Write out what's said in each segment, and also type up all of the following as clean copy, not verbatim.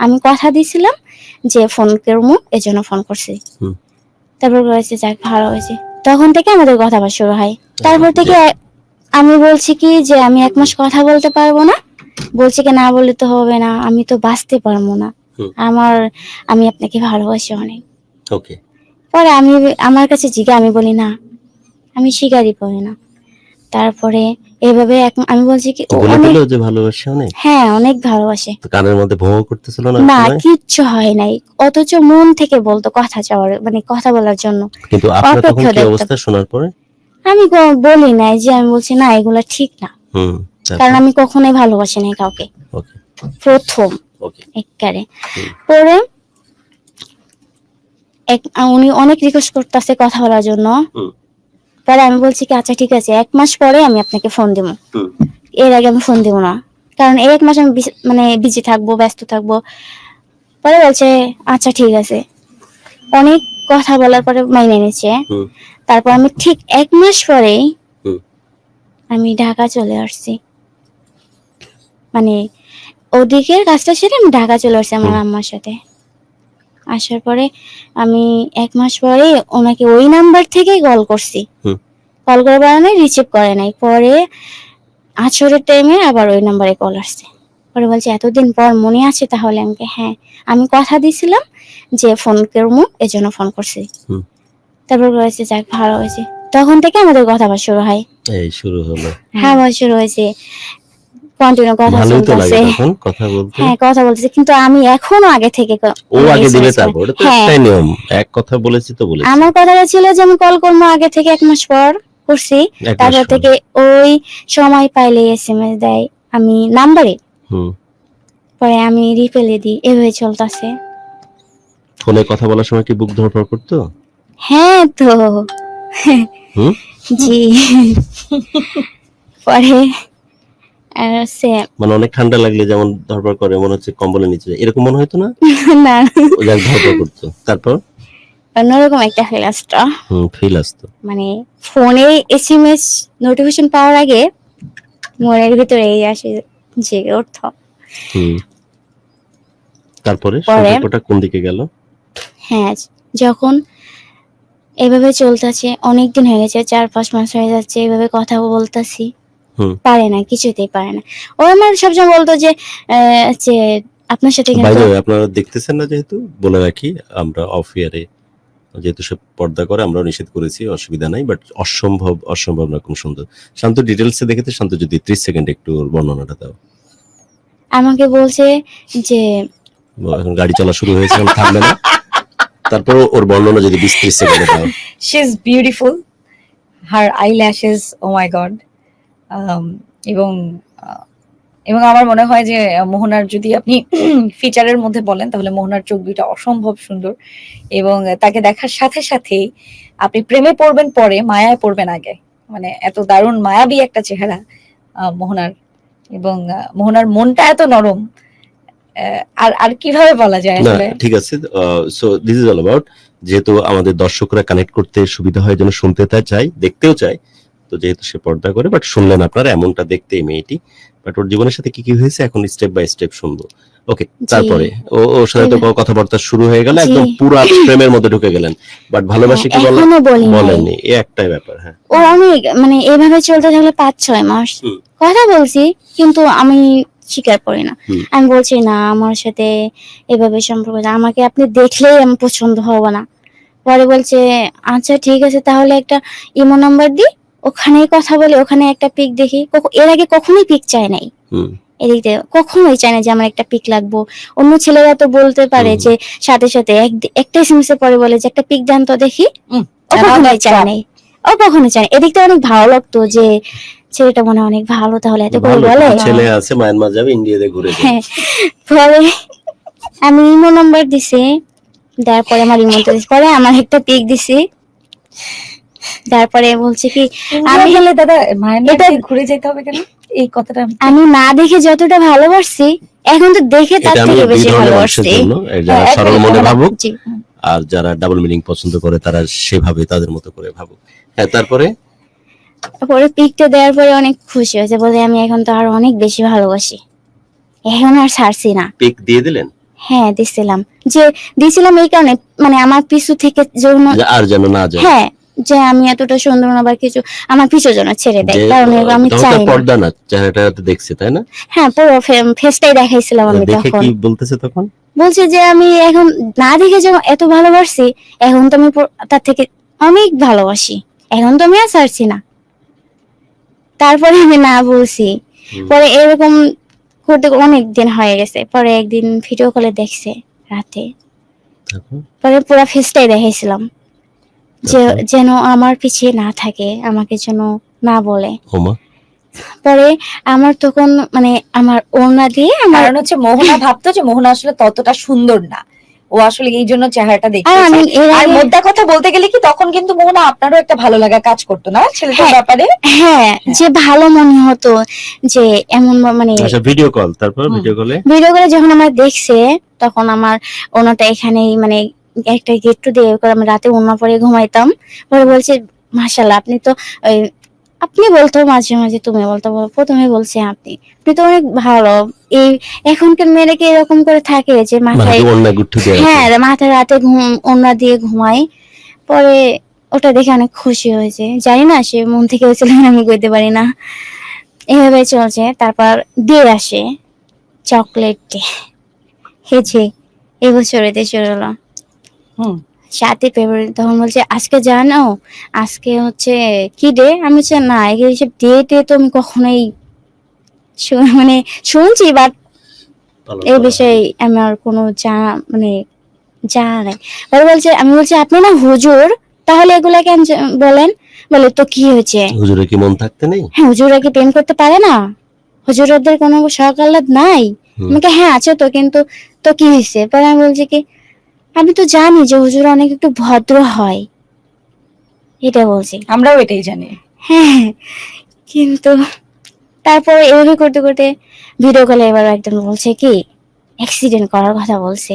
আমি কথা দিছিলাম যে ফোন করবো, এজন্য ফোন করছি। তারপর বলেছে যাক ভালো হয়েছে, তখন থেকে আমাদের কথা বলা শুরু হয়। তারপর থেকে আমি বলছি কি যে আমি 1 মাস কথা বলতে পারবো না, বলছে কি না বললে তো হবে না, আমি তো বাঁচতে পারবো না, আমি আপনাকে ভালোবাসি অনেক। ওকে, পরে আমি আমার কাছে আমি বলি না, আমি স্বীকারই করি না। তারপরে এভাবে আমি বলছি কি অনেক যে ভালোবাসে অনেক, হ্যাঁ অনেক ভালোবাসে। কানের মধ্যে ভোঁ করতেছিল না? না, কিচ্ছু হয় নাই, অথচ মন থেকে বলতো কথা চাওয়ার, মানে কথা বলার জন্য। কিন্তু আপনার তখন কি অবস্থা শোনার পরে? আমি বলি নাই যে, আমি বলছি না এগুলা ঠিক না, কারণ আমি কখনোই ভালোবাসি নাই কাউকে, প্রথম একবারে। পরে উনি অনেক রিকোয়েস্ট করতেছে কথা বলার জন্য। পরে আমি বলছি কি আচ্ছা ঠিক আছে, 1 মাস পরে আমি আপনাকে ফোন দিব, এর আগে আমি ফোন দিব না, কারণ এই 1 মাস আমি মানে বিজি থাকবো, ব্যস্ত থাকবো। পরে বলছে আচ্ছা ঠিক আছে, অনেক কথা বলার পরে মাইনে নিচ্ছে। তারপর আমি ঠিক 1 মাস পরেই আমি ঢাকা চলে আসছি, মানে ওদিকের কাজটা সেরে আমি ঢাকা চলে আসছি আমার আম্মার সাথে। আসার পরে আমি 1 মাস পরে ওনাকে ওই নাম্বার থেকেই কল করছি, কল করে বাড়ানো রিসিভ করে নাই। পরে আছরের টাইমে আবার ওই নাম্বারে কল আসছে। পরে বলছে এতদিন পর মনে আছে তাহলে? আমাকে হ্যাঁ, আমি কথা দিছিলাম যে ফোন করবো, এজন্য ফোন করছি। তারপর বলেছে যাক ভালো হয়েছে, তখন থেকে আমাদের কথা বলা শুরু হয়। এই শুরু হলো? হ্যাঁ বলা শুরু হয়েছে, কন্টিনিউ কথা চলতেছে। হ্যাঁ কথা বলতেছে, কিন্তু আমি এখনো আগে থেকে ও আগে দিবে, তারপর তো একটাই নিয়ম, এক কথা বলেছি তো বলেছি। আমার কথাটা ছিল যে আমি কল করবো আগে থেকে 1 মাস পর করছি, তারপর থেকে ওই সময় পাইলে এসএমএস দেয় আমি নাম্বারে, পরে আমি রিপ্লাই দিই, এভাবে চলতেছে। ফোনে কথা বলার সময় কি বুক ধড়ফড় করতো? হ্যাঁ তো জি। পরে মানে অনেক ঠান্ডা লাগলে যেমন ধড়ফড় করে, মনে হচ্ছে কম্বলের নিচে, এরকম মনে হতো না? না, ও যাক ধড়ফড় করতো। তারপর অন্যরকম একটা ফিল আসতো, ফিল আসতো, মানে ফোনে এসএমএস নোটিফিকেশন পাওয়ার আগে মনের ভিতরে এই আসে জেগে উঠতো। তারপরে সম্পর্কটা কোন দিকে গেল? হ্যাঁ, যখন এভাবে চলতেছে, অনেকদিন হয়ে গেছে, 4-5 মাস হয়ে যাচ্ছে এভাবে কথা বলতাছি, পারে না, কিছুতেই পারে না। ও আমার সবসময় বলতো যে আপনার সাথে কিন্তু আপনারা দেখতেছেন না, যেহেতু বলে রাখি, আমরা অফ ইয়ারে যেহেতু সে পর্দা করে, আমরা নিষেধ করেছি, অসুবিধা নাই, বাট অসম্ভব না, খুব সুন্দর। শান্ত ডিটেইলসে দেখেতে, শান্ত যদি 30 সেকেন্ড একটু বর্ণনাটা দাও। আমাকে বলছে যে এখন গাড়ি চলা শুরু হয়েছে, এখন থামবে না, তারপর ওর বর্ণনা যদি 20-30 সেকেন্ডে দাও। She is beautiful, her eyelashes, oh my god. এবং আমার মনে হয় যে মোহনার যদি আপনি ফিচারের মধ্যে বলেন, তাহলে মোহনার চোখ দুইটা অসম্ভব সুন্দর, এবং তাকে দেখার সাথে সাথেই আপনি প্রেমে পড়বেন, পরে মায়ায় পড়বেন আগে, মানে এত দারুণ মায়াবী একটা চেহারা মোহনার, এবং মোহনার মনটা এত নরম, আর কিভাবে বলা যায় আসলে। ঠিক আছে, so this is all about, যেহেতু আমাদের দর্শকরা কানেক্ট করতে সুবিধা হয়, যেন শুনতে চাই, দেখতেও চাই, তো যেহেতু সে পর্দা করে, বাট শুনলেন আপনারা এমনটা দেখতে এই মেয়েটি, বাট ওর জীবনের সাথে কি কি হয়েছে এখন স্টেপ বাই স্টেপ শুনবো। ওকে, তারপরে ওর সাথে তো কথাবার্তা শুরু হয়ে গেল, একদম পুরো প্রেমের মধ্যে ঢুকে গেলেন, বাট ভালোবাসি কি বলেননি, এই একটাই ব্যাপার। হ্যাঁ, ও আমি মানে এভাবে চলতে থাকলে 5-6 মাস কথা বলছি, কিন্তু আমি স্বীকার করি না, আমি বলছি না আমার সাথে এভাবে সম্পর্ক, আমাকে আপনি দেখলেই আমি পছন্দ হব না। পরে বলছে আচ্ছা ঠিক আছে, তাহলে একটা ইমো নাম্বার দি, ওখানেই কথা বলে, ওখানে একটা পিক দেখি। এর আগে কখনোই পিক চাই নাই, এদিক দিয়ে কখনোই চাই না যে আমার একটা পিক লাগবো। অন্য ছেলেরা তো বলতে পারে যে সাথে সাথে একটা এসএমএস এ পরে বলে যে একটা পিক দেন তো দেখি, ও কখনোই চাই নাই, ও কখনো চাই। এদিক থেকে অনেক ভালো লাগতো যে ছেলেটা মনে অনেক ভালো, তাহলে এত করে বলে, ছেলে আছে মায়ানমার যাবে, ইন্ডিয়াতে ঘুরে যাবে। পরে আমি ইমো নাম্বার দিছি, তারপরে আমার ইমোতে পরে আমার একটা পিক দিছি, তারপরে বলছে কি আমি বলে দাদা মায়ানমার ঘুরে যেতে হবে কেন, এই কথাটা আমি না দেখে যতটা ভালোবাসছি, এখন তো দেখে তার থেকে বেশি ভালোবাসছি। যারা সরল মনে ভাবুক, আর যারা ডাবল মিনিং পছন্দ করে তারা সেভাবে তাদের মতো করে ভাবুক। হ্যাঁ, তারপরে পিকটা দেওয়ার পরে অনেক খুশি হয়েছে, বলে আমি এখন তো আরো অনেক বেশি ভালোবাসি, এখন আর ছাড়ছি না। পিক দিয়ে দিলেন? হ্যাঁ দিছিলাম, যে দিছিলাম এই কারণে মানে আমার পিছু থেকে যেন, যে আর যেন না যায়, হ্যাঁ যে আমি এতটা সুন্দর না বা কিছু, আমার পিছু যেন ছেড়ে দেয়, যে কারণ আমি তখন চাই তার না। পর্দা না, চেহারাটা তো দেখছি তাই না? হ্যাঁ পুরো ফেসটাই দেখাইছিলাম আমি দেখে তখন। কি বলতেছে তখন? বলছে যে আমি এখন না দেখে যে এত ভালোবাসি, এখন তো আমি তার থেকে অনেক ভালোবাসি, এখন তো আমি আর ছাড়ছি না। তারপরে আমি না বলছি। পরে এরকম করতে অনেক দিন হয়ে গেছে, পরে একদিন ভিডিও কলে দেখছে রাতে, পরে পুরো ফেসটাই দেখাইছিলাম যে যেন আমার পিছিয়ে না থাকে, আমাকে যেন না বলে। পরে আমার তখন মানে আমার ওড়না দিয়ে আমার, কারণ হচ্ছে মোহনা ভাবতো যে মোহনা আসলে ততটা সুন্দর না, ও আসলে এই জন্য চেহারাটা আর দেখতেছে। আমি এর আর আগে, মোদ্দা কথা বলতে গেলে কি তখন কিন্তু মোহনা আপনারও একটা ভালো লাগা কাজ করতো না ছেলেটার হ্যাঁ, ব্যাপারে? হ্যাঁ যে ভালো মনে হতো যে এমন মানে আচ্ছা ভিডিও কল, তারপর ভিডিও কলে যখন আমার দেখছে, তখন আমার ওনাটা এখানেই মানে একটা গেট দিয়ে করে আমি রাতে ওনা পরে ঘুমাইতাম। পরে বলছে মাশাআল্লাহ আপনি তো ওই, আপনি বলতো মাঝে মাঝে, তুমি বলতো, প্রথমে বলছে আপনি আপনি তো অনেক ভালো। এই এখনকার মেয়েরা কি এরকম করে থাকে যে মাথায়, হ্যাঁ মাথায় রাতে ওড়না দিয়ে ঘুমায়। পরে ওটা দেখে অনেক খুশি হয়েছে, জানি না সে মন থেকে হয়েছিল আমি কইতে পারি না। এভাবে চলছে। তারপর দিয়ে আসে চকলেট ডে, হেছে এবছর এতে শুরু হলো 7 ফেব্রুয়ারি। তখন বলছে আজকে জানো আজকে হচ্ছে কি ডে, আমি বলছি না এইসব ডেটে তো আমি কখনোই মানে শুনছি, বাট এই বিষয়ে আমার কোনো মানে জানা নাই। পরে বলছে, আমি বলছি আপনি না হুজুর, তাহলে এগুলা কেন বলেন? বলে তো কি হয়েছে, হুজুরের কি মন থাকতে নেই? হ্যাঁ হুজুরা কি প্রেম করতে পারে না? হুজুরদের কোনো শখ আহ্লাদ নাই? আমাকে হ্যাঁ আছে তো, কিন্তু তো কি হয়েছে? পরে আমি বলছি কি আমি তো জানি যে হুজুর অনেক একটু ভদ্র হয়, এটা বলছি। আমরাও এটাই জানি। হ্যাঁ কিন্তু তারপরে এভাবে করতে করতে ভিডিও কলে এবার একদম বলছে কি অ্যাক্সিডেন্ট করার কথা বলছে।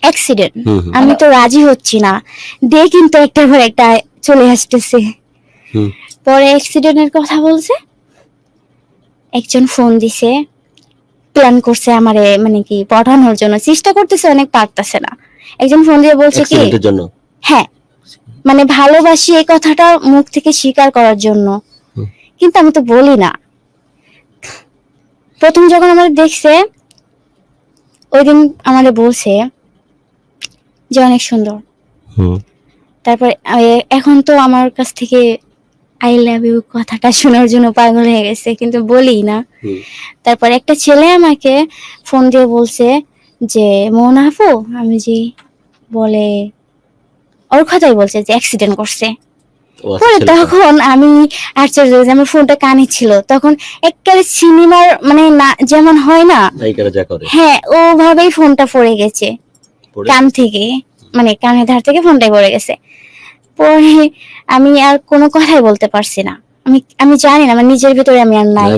অ্যাক্সিডেন্ট, আমি তো রাজি হচ্ছি না, দিয়ে কিন্তু একটার পর একটা চলে আসতেছে। পরে অ্যাক্সিডেন্টের কথা বলছে, একজন ফোন দিছে, প্ল্যান করছে আমারে মানে কি পড়ানোর জন্য, চেষ্টা করতেছে অনেক, পারতেছে না। একজন ফোন দিয়ে বলছে কি, হ্যাঁ মানে ভালোবাসি এই কথাটা মুখ থেকে স্বীকার করার জন্য, কিন্তু আমি তো বলি না। প্রথম যখন আমাদের দেখছে ওই দিন আমাদের বলছে যে অনেক সুন্দর, তারপর এখন তো আমার কাছ থেকে আই লাভ ইউ কথাটা শোনার জন্য পাগল হয়ে গেছে, কিন্তু বলি না। তারপর একটা ছেলে আমাকে ফোন দিয়ে বলছে যে মোহনা আপু, আমি জি, বলে ওর কথাই বলছে যে অ্যাক্সিডেন্ট করছে। পরে তখন আমি আশ্চর্য, আমার ফোনটা কানে ছিল তখন, একেবারে সিনেমার মানে না যেমন হয় না, হ্যাঁ ওভাবেই ফোনটা পড়ে গেছে কান থেকে, মানে কানের ধার থেকে ফোনটাই পড়ে গেছে। পরে আমি আর কোনো কথাই বলতে পারছি না, আমি জানি না আমার নিজের ভিতরে আমি আর নাই।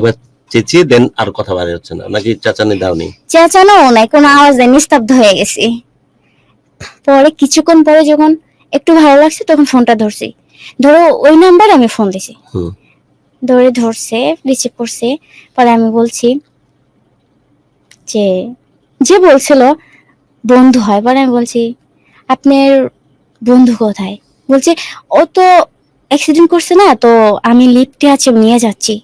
চেঁচিয়ে দেন আর কথা বাড়ি হচ্ছে না নাকি চেঁচানি দাওনি? চেঁচানো নাই, কোনো আওয়াজ নেই, নিস্তব্ধ হয়ে গেছি। পরে কিছুক্ষণ পরে যখন একটু ভালো লাগছে তখন ফোনটা ধরছি, ধরো ওই নাম্বারে আমি ফোন দিছি, ধরে ধরছে, রিসিভ করছে। পরে আমি বলছি যে যে বলছিল বন্ধু হয়, পরে আমি বলছি আপনার বন্ধু কোথায়? বলছে ও তো অ্যাক্সিডেন্ট করছে না, তো আমি লিফটে আছি নিয়ে যাচ্ছি।